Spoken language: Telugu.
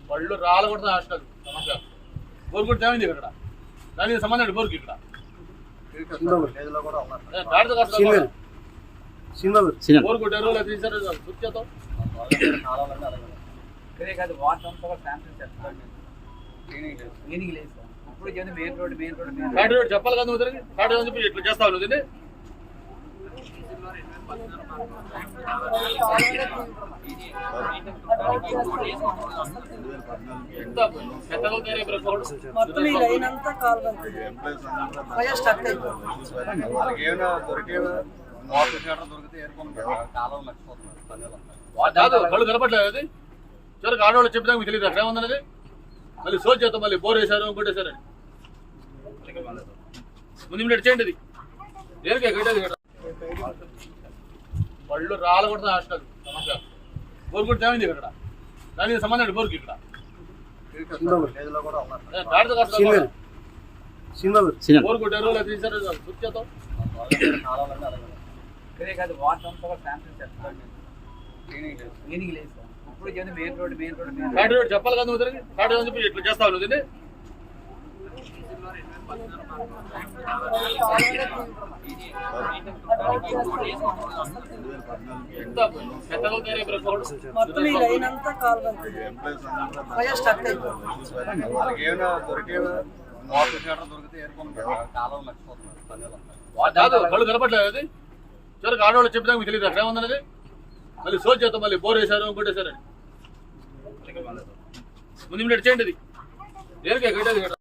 వాళ్ళు రాలకూడదు హాస్టల్ సమస్య బోర్ కూడా ఏమైంది ఇక్కడ దానికి సంబంధం బోర్కి ఇక్కడ బోర్ కొట్టారు లేదా తీసారు సుఖ్యతో ఘాట్ రోడ్ చెప్పాలి కదా నువ్వు ఘాట్ రోడ్ చెప్పి ఇట్లా చేస్తావు నువ్వు దీన్ని కళ్ళు కనపట్లేదు అది చివరికి ఆడవాళ్ళు చెప్పినా మీకు తెలియదు అక్కడ ఏముందన్నది మళ్ళీ సోల్ చేస్తాం మళ్ళీ బోర్ వేశారు ఇంకోటేశారని ముందు మినిట్ చేయండి అది దేనికి వాళ్ళు రాలకూడదు హాస్టల్ సమస్య బోర్ కూడా ఏమైంది ఇక్కడ దానికి సంబంధం బోర్కి ఇక్కడ బోర్ కొట్టారు లేదా తీసారు సుఖ్యతో ఘాట్ రోడ్ చెప్పాలి కదా నువ్వు ఘాట్ రోడ్ చెప్పి ఇట్లా చేస్తావు నువ్వు దీన్ని కళ్ళు కనపట్లేదు అది చివరికి ఆడవాళ్ళు చెప్పినా మీకు తెలియదు అక్కడ ఏముందన్నది మళ్ళీ సోల్ చేస్తాం మళ్ళీ బోర్ వేశారు ఇంకోటేశారని ముందు మినిట్ చేయండి అది దేనికి